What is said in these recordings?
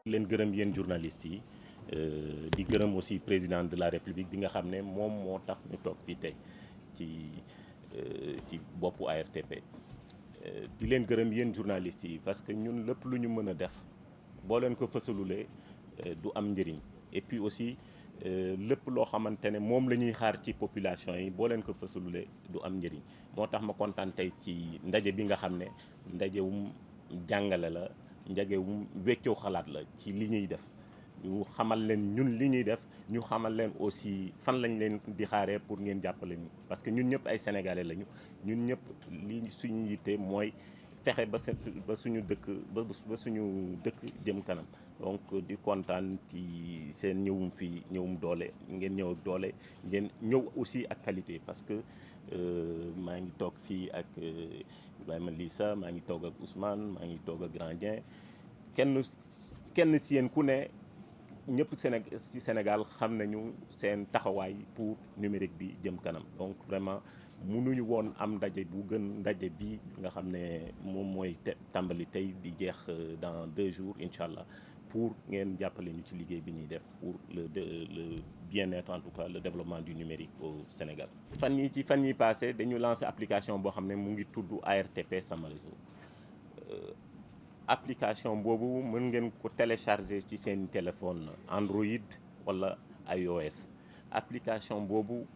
leen gërëm yéen journalistes yi di gërëm aussi président de la république bi nga xam ne moom moo tax ñu toog fii tey ci ci boppu ARTP di leen gërëm yéen journalistes yi parce que ñun lépp lu ñu mën a def boo leen ko fësalulee du am njëriñ et puis aussi lépp loo xamante ne moom la ñuy xaar ci population yi boo leen ko fësalulee du am njëriñ moo tax ma kontaan tey ci ndaje bi nga xam ne ndajewum jàngale la njagewum weccoo xalaat la ci li ñuy def ñu xamal leen ñun li ñuy def ñu xamal leen aussi fan lañ leen di xaaree pour ngeen jàppale ñu parce que ñun ñëpp ay sénégalais lañu ñun ñëpp li suñu yitte mooy fexe ba suñu dëkk ba suñu dëkk jëm kanam donc di kontaan ci seen ñëwum fii ñëwum doole ngeen ñëw ak doole ngeen ñëw aussi ak qualité parce que maa ngi toog fii ak Ibrahima Lissa maa ngi toog ak Ousmane maa ngi toog ak Grand Dieng kenn si yéen ku ne ñëpp ci Sénégal xam nañu seen taxawaay pour numérique bi jëm kanam donc vraiment mënuñu woon am ndaje bu gën ndaje bi nga xam ne moom mooy tàmbali tey di jeex dans 2 jours incha allah pour ngeen jàppale ñu ci liggéey bi ñuy def pour le bien-être en tout cas le développement du numérique au Sénégal. fan yi passé dañu lancé application boo xam ne mu ngi tudd ARTP Sama Réseau application boobu mën ngeen ko télécharger ci seen téléphone Android wala iOS application boobu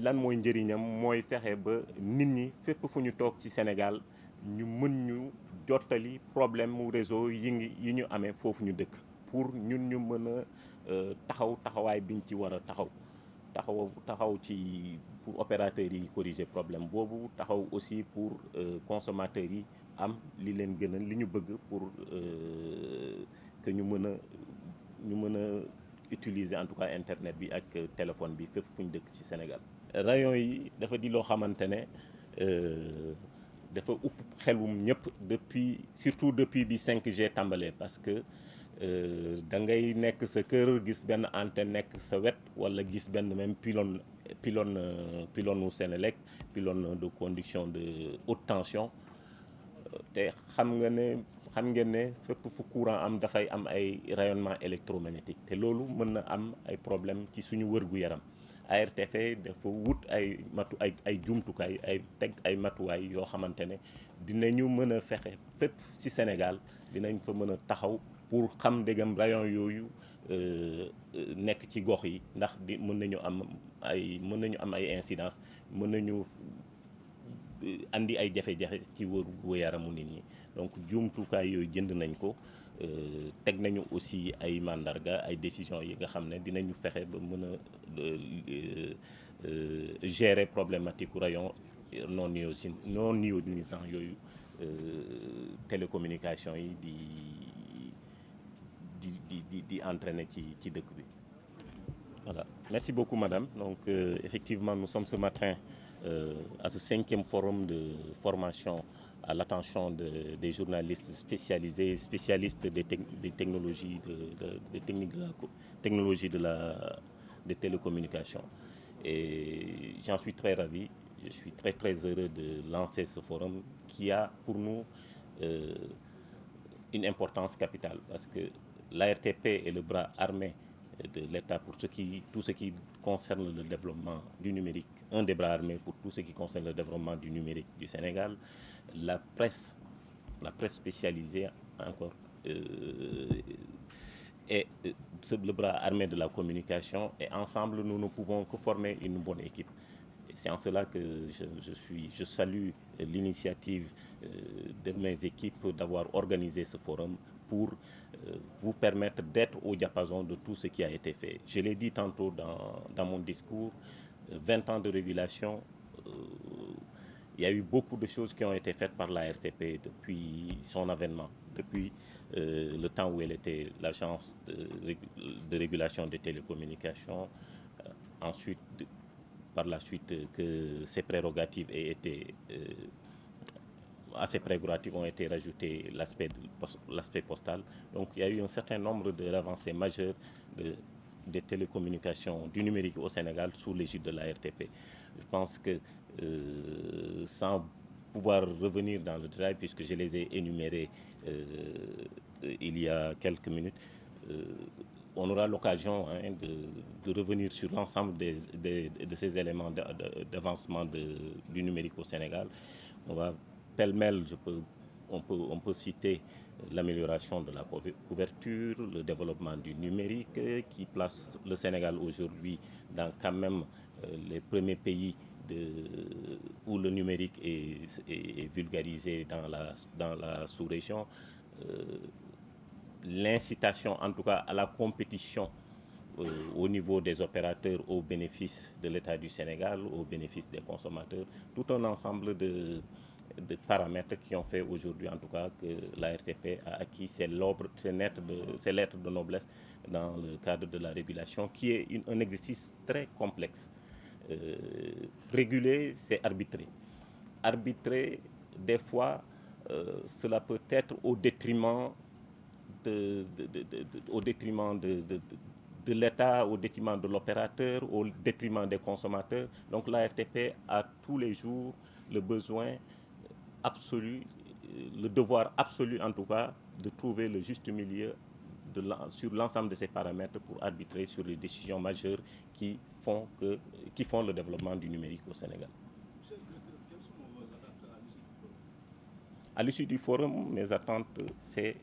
lan mooy njëriñam mooy fexe ba nit ñi fépp fu ñu toog ci Sénégal ñu mën ñu jottali problème mu réseau yi ñu amee foofu ñu dëkk pour ñun ñu mën a taxawaay biñ ci war a taxaw ci pour opérateurs yi corriger problème boobu taxaw aussi pour consommateurs yi am li leen gënal li ñu bëgg pour que ñu mën a utiliser en tout cas internet bi ak téléphone bi fépp fu ñu dëkk ci Sénégal. rayon yi dafa di loo xamante ne dafa upp xelum ñëpp surtout depuis bi 5G tàmbalee parce que da ngay nekk sa kër gis benn antenne nekk sa wet wala gis benn même pylône u Sénélec pylône de conduction de haute tension te xam ngeen ne fépp fu courant am dafay am ay rayonnement électromagnétique te loolu mën na am ay problème ci suñu wërgu-yaram ARTP dafa wut ay jumtukaay ay matuwaay yoo xamante ne dinañu mën a fexe fépp ci Sénégal dinañ fa mën a taxaw pour xam ndegam rayon yooyu nekk ci gox yi ndax mën nañu am ay incidence mën nañu andi ay jafe-jafe ci wër-gu-yaramu nit ñi donc jumtukaay yooyu jënd nañ ko teg nañu aussi ay mandarga ay décisions yi nga xam ne dinañu fexe ba mën a gérer problématique rayon non ionisant yooyu télécommunication yi di entraîner ci dëkk bi voilà. Merci beaucoup madame. Donc effectivement nous sommes ce matin à ce 5e forum de formation à l'attention des journalistes spécialistes des technologies des télécommunications. Et j'en suis très ravi. Je suis très très heureux de lancer ce forum qui a pour nous une importance capitale parce que l'ARTP est le bras armé de l'État pour tout ce qui concerne le développement du numérique, un des bras armés pour tout ce qui concerne le développement du numérique du Sénégal. La presse spécialisée encore est le bras armé de la communication et ensemble nous ne pouvons que former une bonne équipe. C'est en cela que je salue l'initiative de mes équipes d'avoir organisé ce forum pour vous permettre d'être au diapason de tout ce qui a été fait. Je l'ai dit tantôt dans mon discours, 20 ans de régulation, il y a eu beaucoup de choses qui ont été faites par la RTP depuis son avènement, depuis le temps où elle était l'agence de régulation des télécommunications, ensuite par la suite que ses prérogatives à ces prérogatives ont été rajoutés l'aspect postal. Donc il y a eu un certain nombre d'avancées majeures des télécommunications, du numérique au Sénégal sous l'égide de la RTP. Je pense que sans pouvoir revenir dans le détail, puisque je les ai énumérés il y a quelques minutes, on aura l'occasion de revenir sur l'ensemble de ces éléments d'avancement du numérique au Sénégal. On va pêle-mêle, on peut citer l'amélioration de la couverture, le développement du numérique qui place le Sénégal aujourd'hui dans quand même les premiers pays où le numérique est vulgarisé dans la sous-région. L'incitation en tout cas à la compétition au niveau des opérateurs au bénéfice de l'État du Sénégal, au bénéfice des consommateurs, tout un ensemble de paramètres qui ont fait aujourd'hui en tout cas que la RTP a acquis ses lettres de noblesse dans le cadre de la régulation qui est un exercice très complexe. Réguler, c'est arbitrer. Arbitrer, des fois, cela peut être au détriment de l'État, au détriment de l'opérateur, au détriment des consommateurs. Donc la RTP a tous les jours le besoin absolu, le devoir absolu en tout cas, de trouver le juste milieu sur l'ensemble de ces paramètres pour arbitrer sur les décisions majeures qui font le développement du numérique au Sénégal. À l'issue du forum, mes attentes, c'est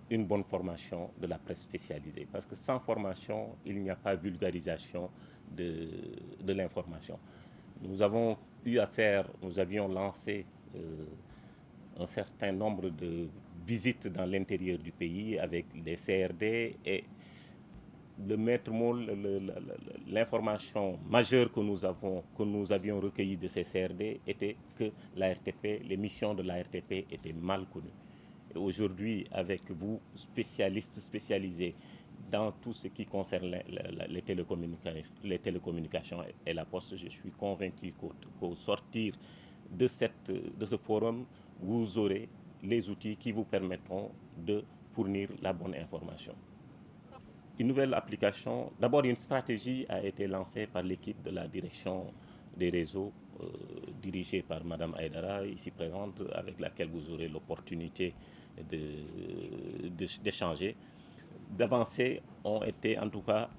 une bonne formation de la presse spécialisée. Parce que sans formation, il n'y a pas vulgarisation de l'information. Nous avions lancé un certain nombre de visites dans l'intérieur du pays avec les CRD et le maître mot, l'information majeure que nous avions recueillie de ces CRD était que les missions de la RTP étaient mal connues. Et aujourd'hui, avec vous, spécialisés dans tout ce qui concerne les télécommunications et la poste, je suis convaincu qu'au sortir de ce forum, vous aurez les outils qui vous permettront de fournir la bonne information. Une nouvelle application, d'abord une stratégie a été lancée par l'équipe de la direction des réseaux dirigée par Madame Aïdara, ici présente, avec laquelle vous aurez l'opportunité d'échanger. D'avancées ont été en tout cas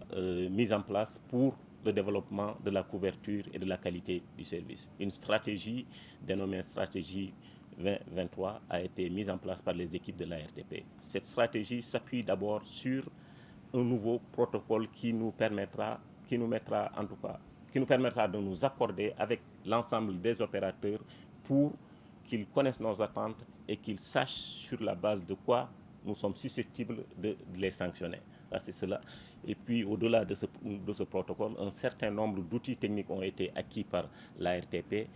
mises en place pour le développement de la couverture et de la qualité du service. Une stratégie dénommée stratégie 2023 a été mise en place par les équipes de la RTP. Cette stratégie s'appuie d'abord sur un nouveau protocole qui nous permettra de nous accorder avec l'ensemble des opérateurs pour qu'ils connaissent nos attentes et qu'ils sachent sur la base de quoi nous sommes susceptibles de les sanctionner. C'est cela. Et puis au-delà de ce protocole, un certain nombre d'outils techniques ont été acquis par la RTP.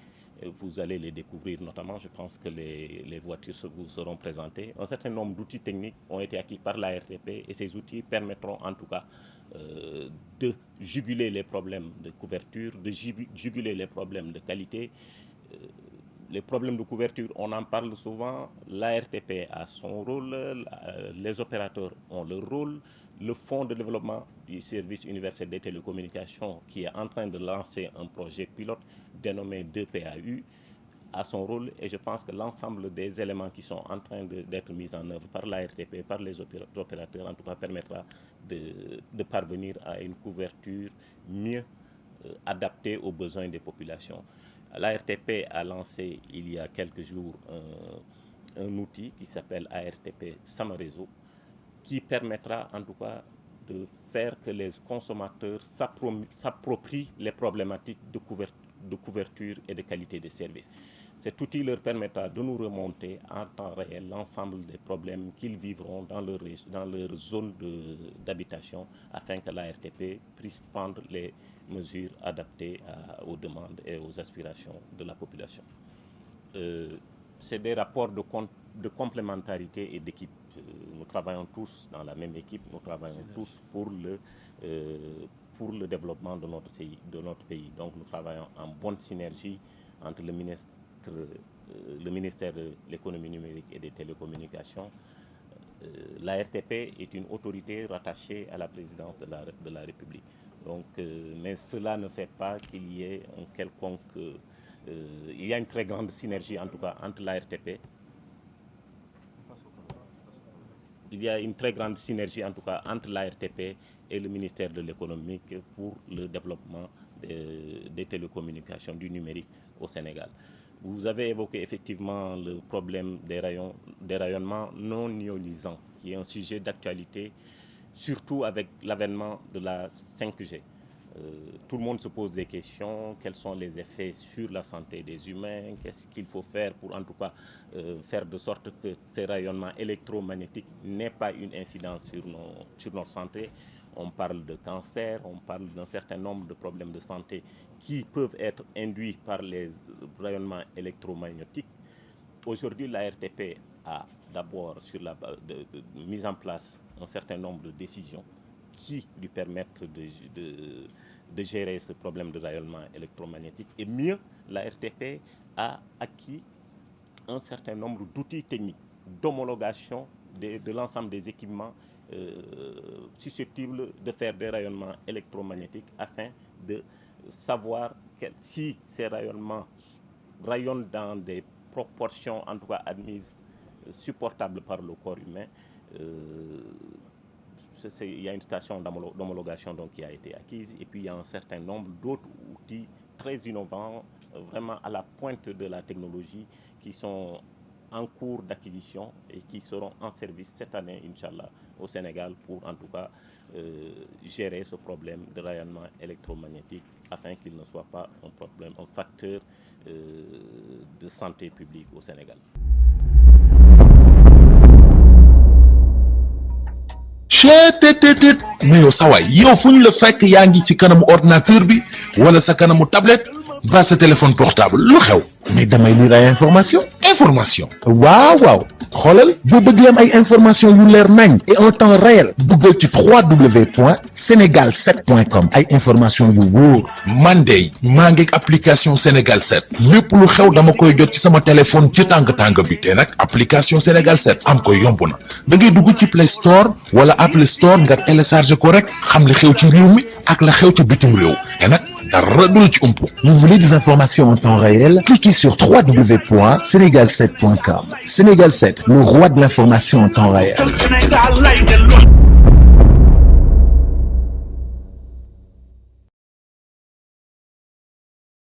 Vous allez les découvrir notamment, je pense que les voitures vous seront présentées. Un certain nombre d'outils techniques ont été acquis par la RTP et ces outils permettront en tout cas de juguler les problèmes de couverture, de juguler les problèmes de qualité. Les problèmes de couverture, on en parle souvent, la RTP a son rôle, les opérateurs ont leur rôle, le Fonds de développement du service universel des télécommunications qui est en train de lancer un projet pilote dénommé 2PAU a son rôle et je pense que l'ensemble des éléments qui sont en train d'être mis en œuvre par la RTP, par les opérateurs, en tout cas permettra de parvenir à une couverture mieux adaptée aux besoins des populations. La RTP a lancé il y a quelques jours un outil qui s'appelle ARTP Samaréseau qui permettra en tout cas de faire que les consommateurs s'approprient les problématiques de couverture et de qualité des services. Cet outil leur permettra de nous remonter en temps réel l'ensemble des problèmes qu'ils vivront dans leur zone d'habitation afin que la RTP puisse prendre les mesures adaptées aux demandes et aux aspirations de la population. C'est des rapports de complémentarité et d'équipe. Nous travaillons tous dans la même équipe, nous travaillons tous pour le développement de notre pays. Donc nous travaillons en bonne synergie entre le ministère de l'économie numérique et des télécommunications. La RTP est une autorité rattachée à la présidence de la République. Donc, mais cela ne fait pas qu'il y ait un quelconque... il y a une très grande synergie en tout cas entre la RTP il y a une très grande synergie en tout cas entre l'ARTP et le ministère de l'économie pour le développement des télécommunications, du numérique au Sénégal. Vous avez évoqué effectivement le problème des rayonnements non ionisants, qui est un sujet d'actualité, surtout avec l'avènement de la 5G. Tout le monde se pose des questions, quels sont les effets sur la santé des humains, qu'est-ce qu'il faut faire pour en tout cas faire de sorte que ces rayonnements électromagnétiques n'aient pas une incidence sur notre santé. On parle de cancer, on parle d'un certain nombre de problèmes de santé qui peuvent être induits par les rayonnements électromagnétiques. Aujourd'hui, la RTP a d'abord sur la base mis en place un certain nombre de décisions qui lui permettent de gérer ce problème de rayonnement électromagnétique. Et mieux, la RTP a acquis un certain nombre d'outils techniques d'homologation de l'ensemble des équipements susceptibles de faire des rayonnements électromagnétiques afin de savoir si ces rayonnements rayonnent dans des proportions en tout cas admises, supportables par le corps humain. Il y a une station d'homologation donc, qui a été acquise et puis il y a un certain nombre d'autres outils très innovants, vraiment à la pointe de la technologie qui sont en cours d'acquisition et qui seront en service cette année, Inch'Allah, au Sénégal pour en tout cas gérer ce problème de rayonnement électromagnétique afin qu'il ne soit pas un facteur de santé publique au Sénégal. mais yow sa waay yow fu ñu la fekk yaa ngi ci kanamu ordinateur bi wala sa kanamu tablette ba sa téléphone portable lu xew mais damay lire ay information waaw xoolal boo bëgg am ay information yu leer nañ et en temps réel duggal ci www.senegal7.com ay information yu wóor man de maa ngi application Sénégal 7 lépp lu xew dama koy jot ci sama téléphone ci tàng bi te nag application Sénégal 7 am ko yomb na da ngay dugg ci Play Store wala Apple Store nga télécharger ko rek xam li xew ci réew mi ak la xew ci bitim réew te nag dara du la ci umpu. Vous voulez des informations en temps réel? Cliquez sur www.senegal7.com. Sénégal 7, le roi de l'information en temps réel.